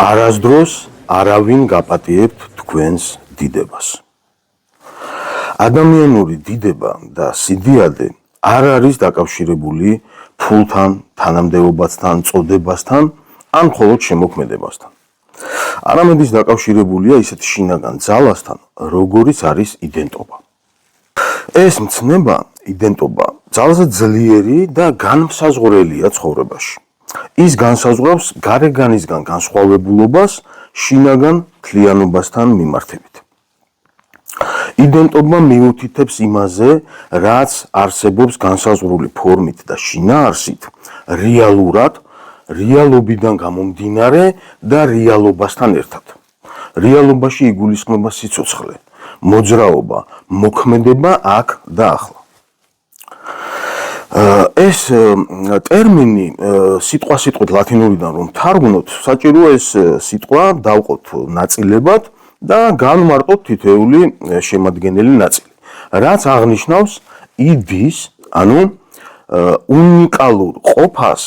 არასდროს არავინ გაპატიებთ თქვენს დიდებას. ადამიანური დიდება და სიდიადე არ არის დაკავშირებული ფულთან, თანამდებობასთან, წოდებასთან, ან მხოლოდ შემოქმედებასთან. არამედ ის დაკავშირებულია ისეთ შინაგან ძალასთან, როგორიც არის იდენტობა. ეს მცნება, იდენტობა, ძალზე ძლიერი და განმსაზღვრელია ცხოვრებაში. ის განსაზღვრავს გარეგანისგან განსხვავებულობას შინაგან თლიანობასთან მიმართებით. იდენტობა მიუთითებს იმაზე, რაც არსებობს განსაზღვრული ფორმით და შინაარსით, რეალურად, რეალობიდან გამომდინარე და რეალობასთან ერთად. რეალობაში იგულისხმება სიცოცხლე, მოძრაობა, მოქმედება აქ და ახლა. ეს ტერმინი სიტყვასიტყვით ლათინურიდან რომ თარგმნოთ, საჭიროა ეს სიტყვა დავყოთ ნაწილებად და განვმარტოთ თითოეული შემადგენელი ნაწილი, რაც აღნიშნავს იდის, ანუ უნიკალურ ყოფას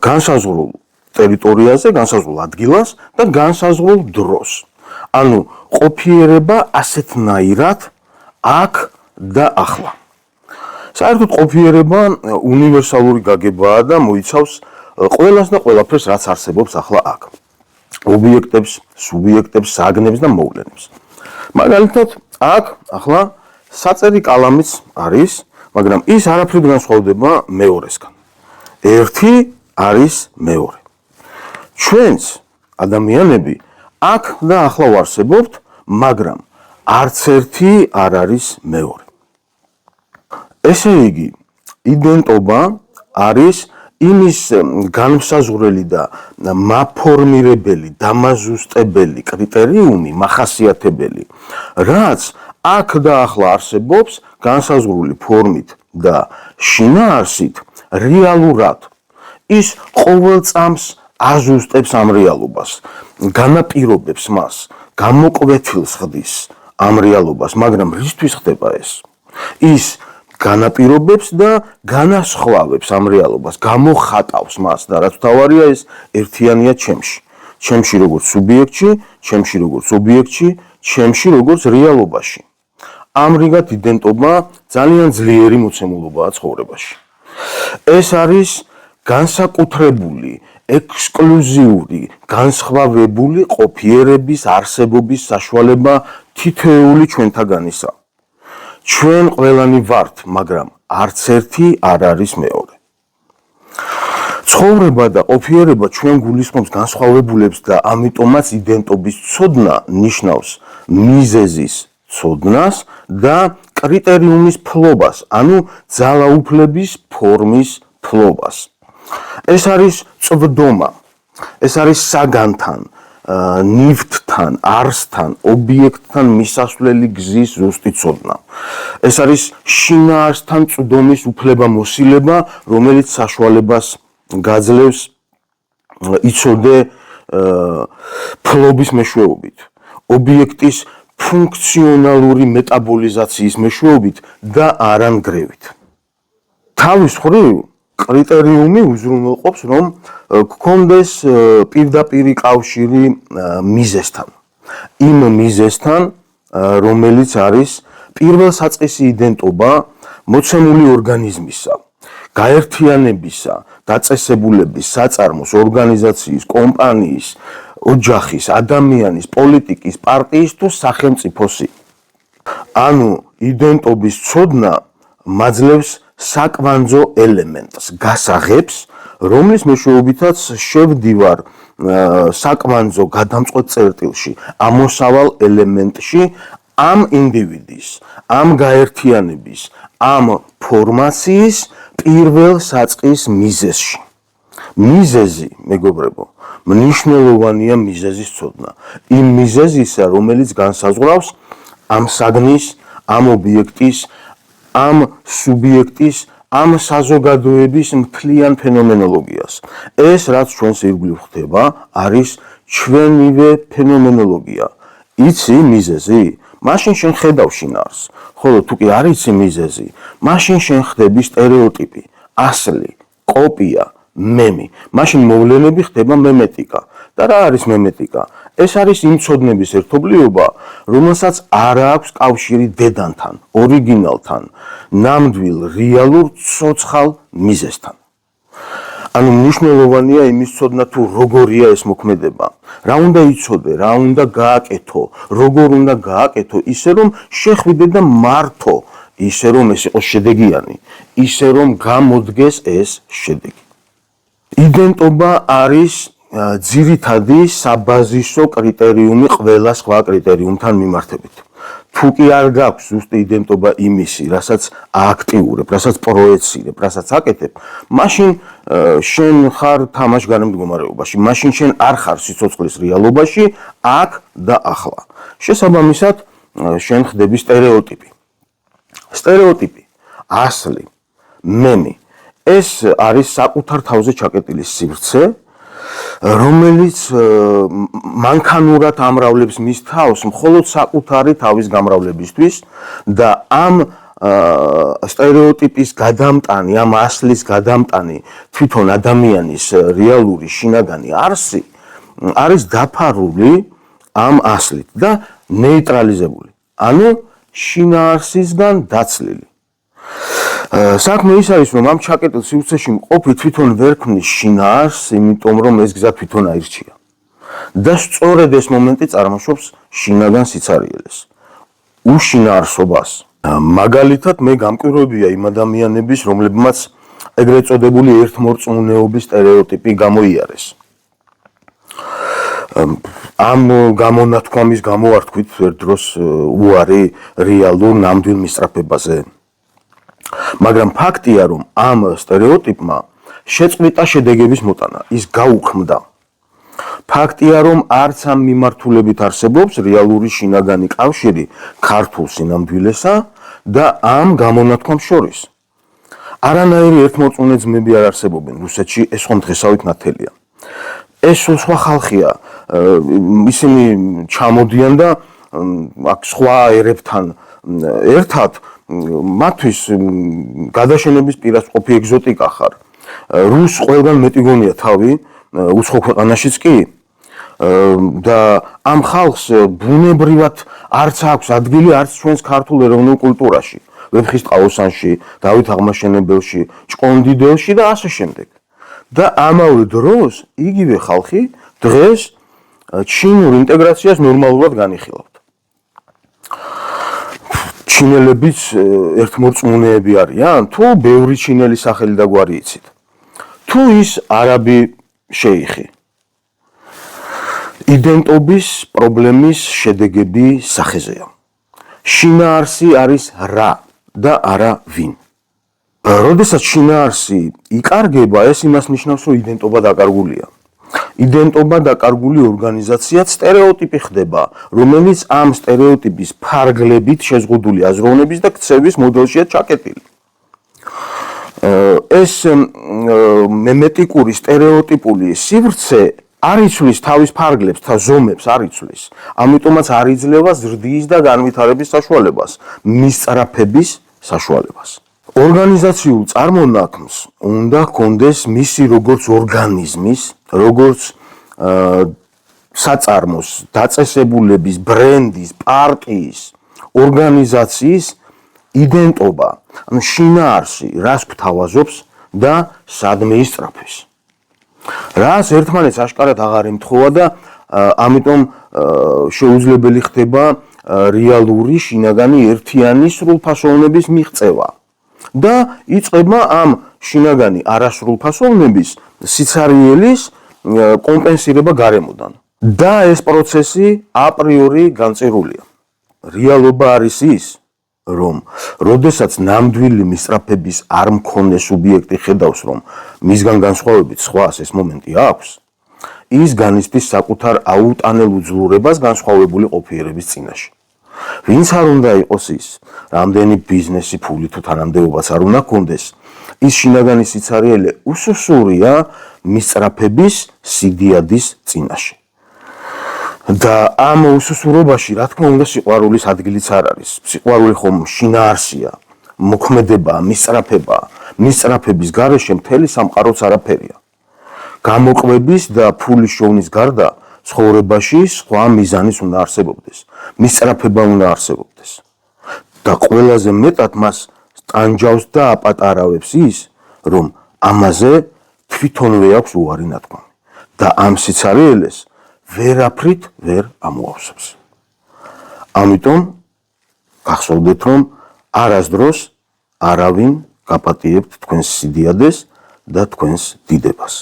განსაზღვრულ ტერიტორიაზე, განსაზღვრულ ადგილას და განსაზღვრულ დროს. ანუ ყოფიერება ასეთნაირად აქ და ახლა. საერთოდ ყოფიერება უნივერსალური გაგებაა და მოიცავს ყველას და ყველაფერს, რაც არსებობს ახლა აქ. ობიექტებს, სუბიექტებს, საგნებს და მოვლენებს. მაგალითად, აქ ახლა საწერი კალამიც არის, მაგრამ ის არაფრით განსხვავდება მეორესგან. ერთი არის მეორე. ჩვენც ადამიანები აქ და ახლა ვარსებობთ, მაგრამ არც ერთი არ არის მეორე. ესე იგი, იდენტობა არის იმის განმსაზღვრელი და მაფორმირებელი, დამაზუსტებელი კრიტერიუმი, მახასიათებელი, რაც აქ და ახლა არსებობს განსაზღვრული ფორმით და შინაარსით რეალურად. ის ყოველ წამს აზუსტებს ამ რეალობას, განაპირობებს მას, გამოკვეთილს ხდის ამ რეალობას, მაგრამ რისთვის ხდება ეს? ის განაპირობებს და განასხვავებს ამ რეალობას, გამოხატავს მას და რაც თავარია ეს ერთიანია ჩემში. ჩემში როგორც სუბიექტში, ჩემში როგორც ობიექტში, ჩემში როგორც რეალობაში. ამრიგად იდენტობა ძალიან ძლიერი მოცემულობაა ცხოვრებაში. ეს არის განსაკუთრებული, ექსკლუზიური, განსხვავებული ყოფიერების არსებობის საშუალება თითოეული ჩვენთაგანისა. ჩვენ ყველანი ვართ, მაგრამ არც ერთი არ არის მეორე. ცხოვრება და ყოფიერება ჩვენ გულისხმობს განსხვავებულებს და ამიტომაც იდენტობის ცოდნა ნიშნავს მიზეზის ცოდნას და კრიტერიუმის ფლობას, ანუ ძალაუფლების ფორმის ფლობას. ეს არის წვდომა, ეს არის საგანთან, ნივთთან, არსთან, ობიექტთან მისასვლელი გზის ზუსტი ცოდნა. ეს არის შინაარსთან წვდომის უფლებამოსილება, რომელიც საშუალებას გაძლევს იცოდე ფლობის მეშვეობით, ობიექტის ფუნქციონალური მეტაბოლიზაციის მეშვეობით და არანგრევით. თავის მხრივ კრიტერიუმი უზრუნველყოფს, რომ გქონდეს პირდაპირი კავშირი მიზეზთან. იმ მიზეზთან, რომელიც არის პირველსაწყისი იდენტობა მოცემული ორგანიზმისა, გაერთიანებისა, დაწესებულების, საწარმოს, ორგანიზაციის, კომპანიის, ოჯახის, ადამიანის, პოლიტიკის, პარტიის თუ სახელმწიფოსი. ანუ იდენტობის ცოდნა მაძლევს საკვანძო ელემენტს, გასაღებს, რომლის მეშვეობითაც შევდივარ საკვანძო გადამწყვეტ წერტილში, ამოსავალ ელემენტში, ამ ინდივიდის, ამ გაერთიანების, ამ ფორმაციის პირველ საწყის მიზეზში. მიზეზი, მეგობრებო, მნიშვნელოვანია მიზეზის ცოდნა. იმ მიზეზისა, რომელიც განსაზღვრავს ამ საგნის, ამ ობიექტის, ამ სუბიექტის, ამ საზოგადოების მთლიან ფენომენოლოგიას. ეს, რაც ჩვენს ირგვლივ ხდება, არის ჩვენივე ფენომენოლოგია. იცი მიზეზი? მაშინ შენ ხედავ შინაარსს. ხოლო თუ კი არ იცი მიზეზი, მაშინ შენ ხდები სტერეოტიპი, ასლი, კოპია, მემი. მაშინ მოვლენები ხდება მემეტიკა და რა არის მემეტიკა? ეს არის იმ ცოდნების ერთობლიობა, რომელსაც არ აქვს კავშირი დედანთან, ორიგინალთან, ნამდვილ, რეალურ ცოცხალ მიზეზთან. ანუ მნიშვნელოვანია იმის ცოდნა თუ როგორია ეს მოქმედება. რა უნდა იცოდე, რა უნდა გააკეთო, როგორ უნდა გააკეთო, ისე რომ შეხვიდე და მართო, ისე რომ ეს იყოს შედეგიანი, ისე რომ გამოდგეს ეს შედეგი. იდენტობა არის ძირითადი საბაზისო კრიტერიუმი ყველა სხვა კრიტერიუმთან მიმართებით. თუ კი არ გაქვს ზუსტი იდენტობა იმისი, რასაც ააქტიურებ, რასაც პროეცირებ, რასაც აკეთებ, მაშინ შენ ხარ თამაშგარე მდგომარეობაში, მაშინ შენ არ ხარ სიცოცხლის რეალობაში, აქ და ახლა. შესაბამისად, შენ ხდები სტერეოტიპი. სტერეოტიპი, ასლი, მემი, ეს არის საკუთარ თავზე ჩაკეტილი სივრცე, რომელიც მანქანურად ამრავლებს მის თავს მხოლოდ საკუთარი თავის გამრავლებისთვის და ამ სტერეოტიპის გადამტანი, ამ ასლის გადამტანი თვითონ ადამიანის რეალური შინაგანი არსი არის დაფარული ამ ასლით და ნეიტრალიზებული, ანუ შინაარსისგან დაცლილი. საქმე ის არის, რომ ამ ჩაკეტილ სივრცეში მყოფი თვითონ ვერ ქმნის შინაარსს, იმიტომ რომ ეს გზა თვითონ აირჩია. და სწორედ ეს მომენტი წარმოშობს შინაგან სიცარიელეს, უშინაარსობას. მაგალითად, მე გამკვირვებია იმ ადამიანების, რომლებმაც ეგრეთ წოდებული ერთმორწმუნეობის სტერეოტიპი გამოიარეს. ამ გამონათქვამის გამო არ თქვით ერთ დროს უარი რეალურ ნამდვილ მისწრაფებაზე. მაგრამ ფაქტია, რომ ამ სტერეოტიპმა შეწყვიტა შედეგების მოტანა, ის გაუქმდა. ფაქტია, რომ არც ამ მიმართულებით არსებობს რეალური შინაგანი კავშირი ქართულ სინამდვილესა და ამ გამონათქვამს შორის. არანაირი ერთმორწმუნე ძმები არ არსებობენ რუსეთში, ეს ხომ დღესავით ნათელია. ეს სხვა ხალხია, ისინი ჩამოდიან და აქ სხვა ერებთან ერთად მათთვის გადაშენების პირას ყოფი ეგზოტიკა ხარ. რუს ყველგან მეტი გონია თავი, უცხო ქვეყანაშიც კი. და ამ ხალხს ბუნებრივად არც აქვს ადგილი, არც ჩვენს ქართულ ეროვნულ კულტურაში, ვეფხისტყაოსანში, დავით აღმაშენებელში, ჭყონდიდელში და ასე შემდეგ. და ამავე დროს იგივე ხალხი დღეს ჩინურ ინტეგრაციას ნორმალურად განიხილავთ. ჩინელებიც ერთმორწმუნეები არიან, თუ ბევრი ჩინელი სახელი და გვარი იცით, თუ ის არაბი შეიხი. იდენტობის პრობლემის შედეგები სახეზეა. შინაარსი არის რა და არა ვინ. როდესაც შინაარსი იკარგება, ეს იმას ნიშნავს, რომ იდენტობა დაკარგულია. იდენტობა დაკარგული ორგანიზაციაც სტერეოტიპი ხდება, რომელიც ამ სტერეოტიპის ფარგლებით შეზღუდული აზროვნების და ქცევის მოდელშია ჩაკეტილი. ეს მემეტიკური სტერეოტიპული სივრცე არ იცვლის თავის ფარგლებს და ზომებს არ იცვლის, ამიტომაც არ იძლევა ზრდის და განვითარების საშუალებას, მისწრაფების საშუალებას. ორგანიზაციულ წარმონაქმნს უნდა ჰქონდეს მისი როგორც ორგანიზმის, როგორც საწარმოს, დაწესებულების, ბრენდის, პარტიის, ორგანიზაციის იდენტობა, ანუ შინაარსი, რას გვთავაზობს და სადმე ისწრაფეს. რას ერთმანეთს აშკარად აღარ ემთხოვა და ამიტომ შეუძლებელი ხდება რეალური შინაგანი ერთიანი სრულფასოვნების მიღწევა. და იწყება ამ შინაგანი არასრულფასოვნების სიცარიელის კომპენსირება გარემოდან. და ეს პროცესი აპრიორი განწირულია. რეალობა არის ის, რომ როდესაც ნამდვილი მისწრაფების არ მქონე სუბიექტი ხედავს, რომ მისგან განსხვავებით სხვას ეს მომენტი აქვს, ის განიცდის საკუთარ აუტანელ უძლურებას განსხვავებული ყოფიერების წინაშე. ვინც არ უნდა იყოს ის, რამდენი ბიზნესი, ფული თუ თანამდებობაც არ უნდა ჰქონდეს, ის შინაგანი სიცარიელე უსუსურია მისწრაფების სიდიადის წინაშე. და ამ უსუსურობაში, რა თქმა უნდა, სიყვარულის ადგილიც არ არის. სიყვარული ხომ შინაარსია, მოქმედება, მისწრაფება, მისწრაფების გარეშე მთელი სამყაროც არაფერია. გამოყვების და ფულის შოვნის გარდა ცხოვრებაში სხვა მიზანის უნდა არსებობდეს, მისწრაფება უნდა არსებობდეს. და ყველაზე მეტად მას ტანჯავს და აპატარავებს ის, რომ ამაზე თვითონვე აქვს უარი ნათქვამი და ამ სიცარიელეს ვერაფრით ვერ ამოავსებს. ამიტომ გახსოვდეთ, რომ არასდროს არავინ გაპატიებთ თქვენს სიდიადეს და თქვენს დიდებას.